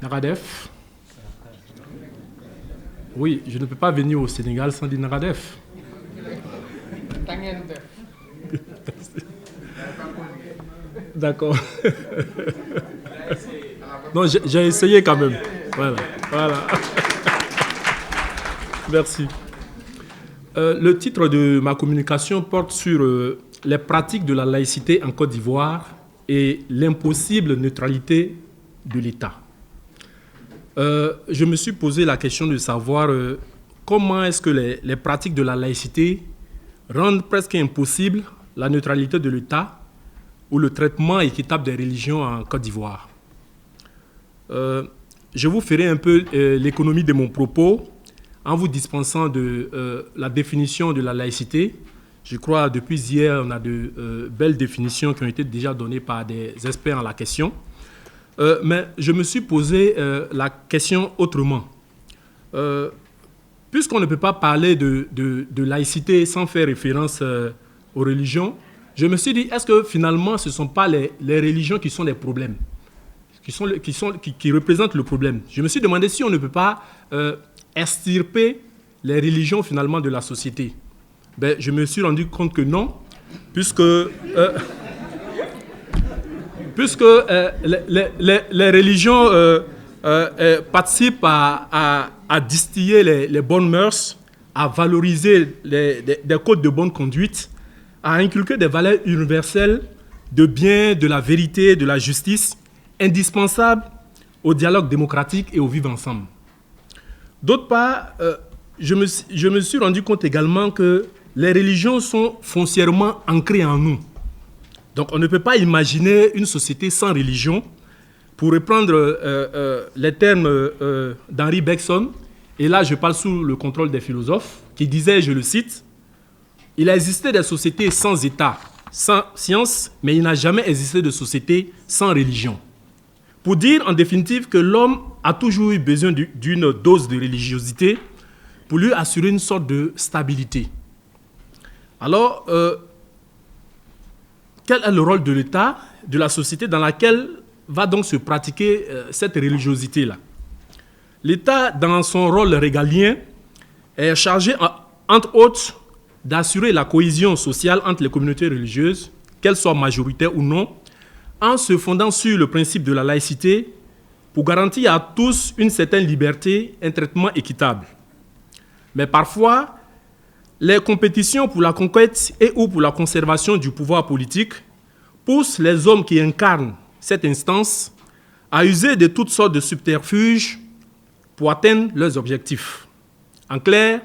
Naradef. Oui, je ne peux pas venir au Sénégal sans dire Naradef. D'accord. Non, j'ai essayé quand même. Voilà. Merci. Le titre de ma communication porte sur les pratiques de la laïcité en Côte d'Ivoire et l'impossible neutralité de l'État. Je me suis posé la question de savoir comment est-ce que les pratiques de la laïcité rendent presque impossible la neutralité de l'État ou le traitement équitable des religions en Côte d'Ivoire. Je vous ferai un peu l'économie de mon propos en vous dispensant de la définition de la laïcité. Je crois que depuis hier, on a de belles définitions qui ont été déjà données par des experts en la question. Mais je me suis posé la question autrement. Puisqu'on ne peut pas parler de laïcité sans faire référence aux religions, je me suis dit, est-ce que finalement, ce ne sont pas les religions qui sont les problèmes, qui représentent le problème? Je me suis demandé si on ne peut pas extirper les religions finalement de la société. Ben, je me suis rendu compte que non, puisque les religions participent à distiller les bonnes mœurs, à valoriser des codes de bonne conduite, à inculquer des valeurs universelles de bien, de la vérité, de la justice, indispensables au dialogue démocratique et au vivre ensemble. D'autre part, je me suis rendu compte également que les religions sont foncièrement ancrées en nous. Donc on ne peut pas imaginer une société sans religion. Pour reprendre les termes d'Henri Bergson, et là je parle sous le contrôle des philosophes, qui disaient, je le cite, « Il a existé des sociétés sans État, sans science, mais il n'a jamais existé de société sans religion. » Pour dire en définitive que l'homme a toujours eu besoin d'une dose de religiosité pour lui assurer une sorte de stabilité. Alors, quel est le rôle de l'État, de la société dans laquelle va donc se pratiquer cette religiosité-là? L'État, dans son rôle régalien, est chargé, entre autres, d'assurer la cohésion sociale entre les communautés religieuses, qu'elles soient majoritaires ou non, en se fondant sur le principe de la laïcité pour garantir à tous une certaine liberté, un traitement équitable. Mais parfois, les compétitions pour la conquête et ou pour la conservation du pouvoir politique poussent les hommes qui incarnent cette instance à user de toutes sortes de subterfuges pour atteindre leurs objectifs. En clair,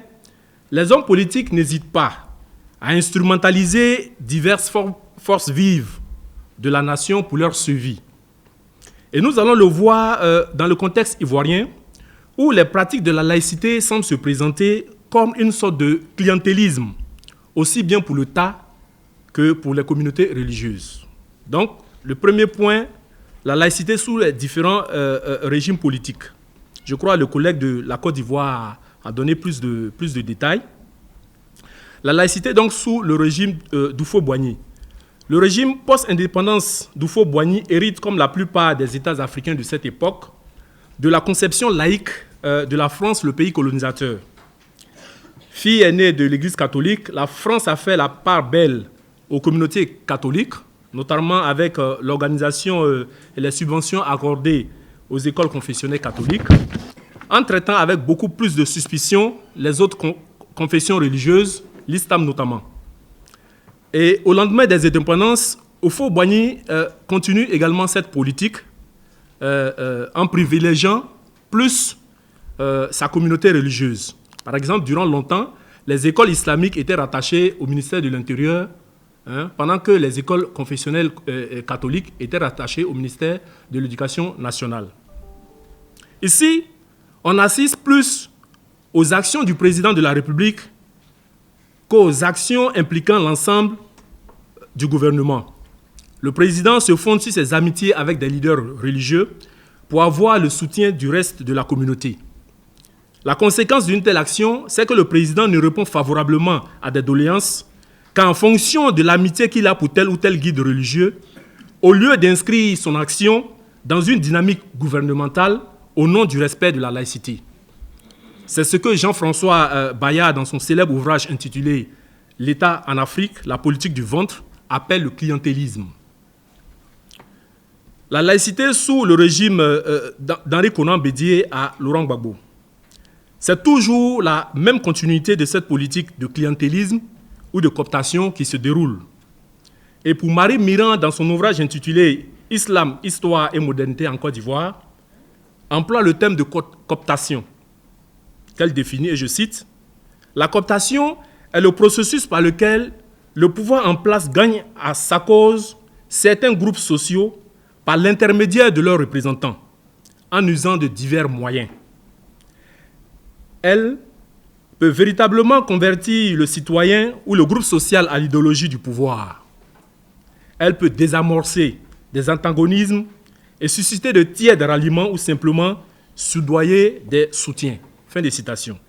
les hommes politiques n'hésitent pas à instrumentaliser diverses forces vives de la nation pour leur survie. Et nous allons le voir dans le contexte ivoirien, où les pratiques de la laïcité semblent se présenter comme une sorte de clientélisme, aussi bien pour l'État que pour les communautés religieuses. Donc, le premier point, la laïcité sous les différents régimes politiques. Je crois que le collègue de la Côte d'Ivoire a donné plus de détails. La laïcité, donc, sous le régime d'Oufo-Boigny. Le régime post-indépendance d'Oufo-Boigny hérite, comme la plupart des États africains de cette époque, de la conception laïque de la France, le pays colonisateur. Fille aînée de l'Église catholique, la France a fait la part belle aux communautés catholiques, notamment avec l'organisation et les subventions accordées aux écoles confessionnelles catholiques, en traitant avec beaucoup plus de suspicion les autres confessions religieuses, l'islam notamment. Et au lendemain des indépendances, Oufo-Boigny continue également cette politique en privilégiant plus sa communauté religieuse. Par exemple, durant longtemps, les écoles islamiques étaient rattachées au ministère de l'Intérieur, pendant que les écoles confessionnelles catholiques étaient rattachées au ministère de l'Éducation nationale. Ici, on assiste plus aux actions du président de la République qu'aux actions impliquant l'ensemble du gouvernement. Le président se fonde sur ses amitiés avec des leaders religieux pour avoir le soutien du reste de la communauté. La conséquence d'une telle action, c'est que le président ne répond favorablement à des doléances qu'en fonction de l'amitié qu'il a pour tel ou tel guide religieux, au lieu d'inscrire son action dans une dynamique gouvernementale au nom du respect de la laïcité. C'est ce que Jean-François Bayard, dans son célèbre ouvrage intitulé « L'État en Afrique, la politique du ventre », appelle le clientélisme. La laïcité sous le régime d'Henri Konan Bédié à Laurent Gbagbo. C'est toujours la même continuité de cette politique de clientélisme ou de cooptation qui se déroule. Et pour Marie Mirand, dans son ouvrage intitulé « Islam, histoire et modernité en Côte d'Ivoire », emploie le thème de cooptation, qu'elle définit, et je cite, « La cooptation est le processus par lequel le pouvoir en place gagne à sa cause certains groupes sociaux par l'intermédiaire de leurs représentants, en usant de divers moyens. Elle peut véritablement convertir le citoyen ou le groupe social à l'idéologie du pouvoir. Elle peut désamorcer des antagonismes et susciter de tièdes ralliements ou simplement soudoyer des soutiens. » Fin de citation.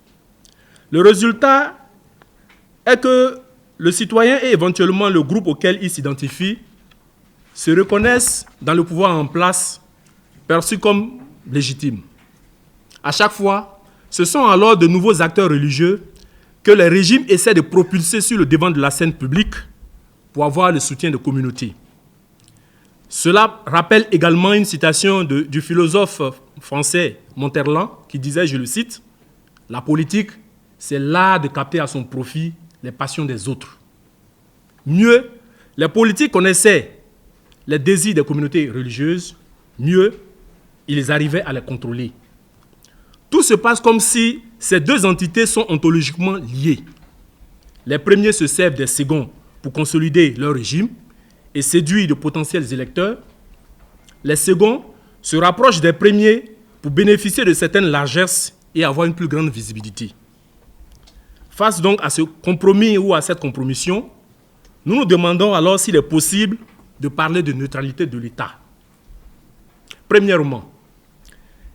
Le résultat est que le citoyen et éventuellement le groupe auquel il s'identifie se reconnaissent dans le pouvoir en place, perçu comme légitime. À chaque fois, ce sont alors de nouveaux acteurs religieux que les régimes essaient de propulser sur le devant de la scène publique pour avoir le soutien de communautés. Cela rappelle également une citation du philosophe français Monterland qui disait, je le cite, « La politique, c'est l'art de capter à son profit les passions des autres. » Mieux, les politiques connaissaient les désirs des communautés religieuses, mieux, ils arrivaient à les contrôler. Tout se passe comme si ces deux entités sont ontologiquement liées. Les premiers se servent des seconds pour consolider leur régime et séduire de potentiels électeurs. Les seconds se rapprochent des premiers pour bénéficier de certaines largesses et avoir une plus grande visibilité. Face donc à ce compromis ou à cette compromission, nous nous demandons alors s'il est possible de parler de neutralité de l'État. Premièrement,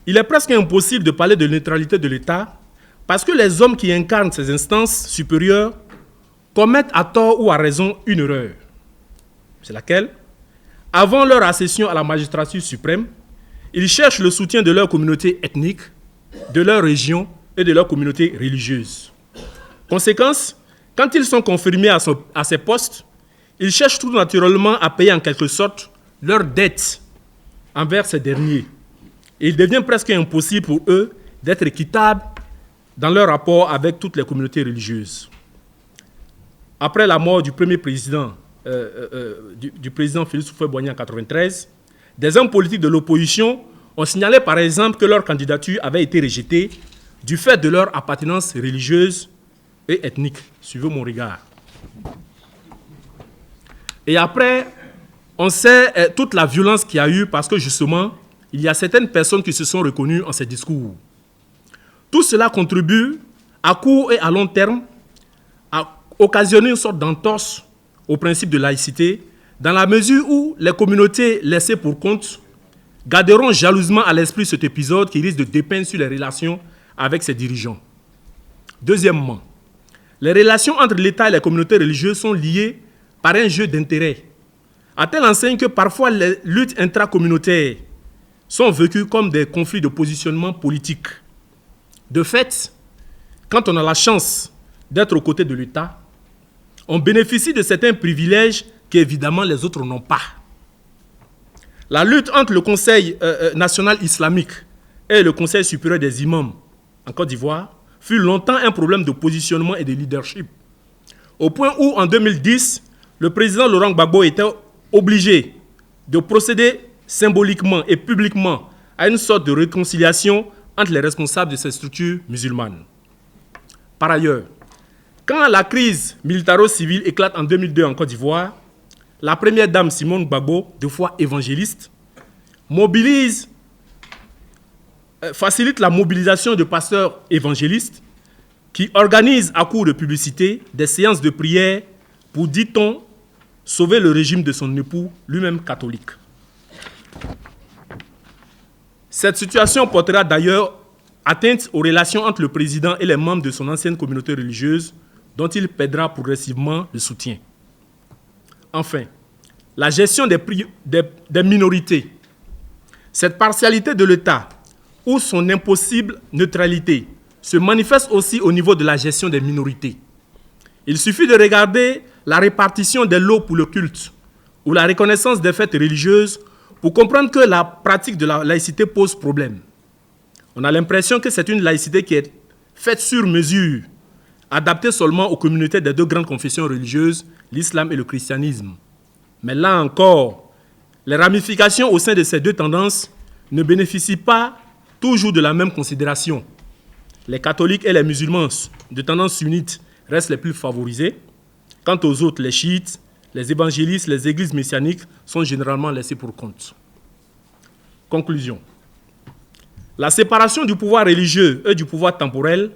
il est presque impossible de parler de neutralité de l'État parce que les hommes qui incarnent ces instances supérieures commettent à tort ou à raison une erreur. C'est laquelle? Avant leur accession à la magistrature suprême, ils cherchent le soutien de leur communauté ethnique, de leur région et de leur communauté religieuse. Conséquence, quand ils sont confirmés à ces postes, ils cherchent tout naturellement à payer en quelque sorte leurs dettes envers ces derniers. Et il devient presque impossible pour eux d'être équitables dans leur rapport avec toutes les communautés religieuses. Après la mort du premier président, du président Félix Houphouët-Boigny en 1993, des hommes politiques de l'opposition ont signalé par exemple que leur candidature avait été rejetée du fait de leur appartenance religieuse et ethnique. Suivez mon regard. Et après, on sait toute la violence qu'il y a eu parce que justement, il y a certaines personnes qui se sont reconnues en ces discours. Tout cela contribue, à court et à long terme, à occasionner une sorte d'entorse au principe de laïcité, dans la mesure où les communautés laissées pour compte garderont jalousement à l'esprit cet épisode qui risque de dépeindre sur les relations avec ses dirigeants. Deuxièmement, les relations entre l'État et les communautés religieuses sont liées par un jeu d'intérêts, à telle enseigne que parfois les luttes intracommunautaires sont vécues comme des conflits de positionnement politique. De fait, quand on a la chance d'être aux côtés de l'État, on bénéficie de certains privilèges qu'évidemment les autres n'ont pas. La lutte entre le Conseil national islamique et le Conseil supérieur des imams en Côte d'Ivoire fut longtemps un problème de positionnement et de leadership, au point où, en 2010, le président Laurent Gbagbo était obligé de procéder symboliquement et publiquement à une sorte de réconciliation entre les responsables de ces structures musulmanes. Par ailleurs, quand la crise militaro-civile éclate en 2002 en Côte d'Ivoire, la première dame Simone Gbagbo, de foi évangéliste, facilite la mobilisation de pasteurs évangélistes qui organisent à coup de publicité des séances de prière pour, dit-on, sauver le régime de son époux, lui-même catholique. Cette situation portera d'ailleurs atteinte aux relations entre le président et les membres de son ancienne communauté religieuse, dont il perdra progressivement le soutien. Enfin, la gestion des minorités. Cette partialité de l'État ou son impossible neutralité se manifeste aussi au niveau de la gestion des minorités. Il suffit de regarder la répartition des lots pour le culte ou la reconnaissance des fêtes religieuses pour comprendre que la pratique de la laïcité pose problème. On a l'impression que c'est une laïcité qui est faite sur mesure, adaptée seulement aux communautés des deux grandes confessions religieuses, l'islam et le christianisme. Mais là encore, les ramifications au sein de ces deux tendances ne bénéficient pas toujours de la même considération. Les catholiques et les musulmans de tendance sunnite restent les plus favorisés. Quant aux autres, les chiites, les évangélistes, les églises messianiques sont généralement laissés pour compte. Conclusion. La séparation du pouvoir religieux et du pouvoir temporel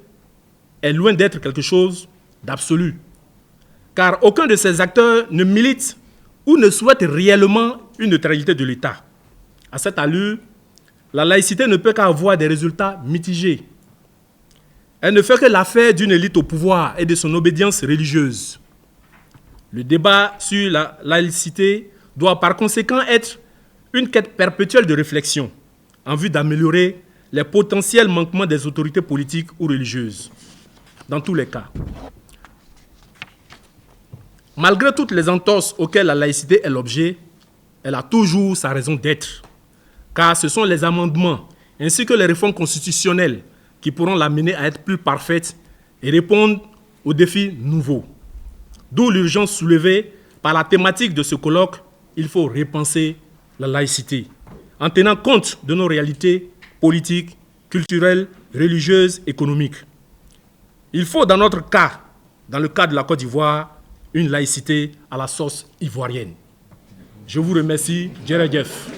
est loin d'être quelque chose d'absolu, car aucun de ces acteurs ne milite ou ne souhaite réellement une neutralité de l'État. À cette allure, la laïcité ne peut qu'avoir des résultats mitigés. Elle ne fait que l'affaire d'une élite au pouvoir et de son obédience religieuse. Le débat sur la laïcité doit par conséquent être une quête perpétuelle de réflexion en vue d'améliorer les potentiels manquements des autorités politiques ou religieuses. Dans tous les cas, malgré toutes les entorses auxquelles la laïcité est l'objet, elle a toujours sa raison d'être, car ce sont les amendements ainsi que les réformes constitutionnelles qui pourront l'amener à être plus parfaite et répondre aux défis nouveaux. D'où l'urgence soulevée par la thématique de ce colloque, il faut repenser la laïcité, en tenant compte de nos réalités politiques, culturelles, religieuses, économiques. Il faut, dans notre cas, dans le cas de la Côte d'Ivoire, une laïcité à la sauce ivoirienne. Je vous remercie, Djerejef.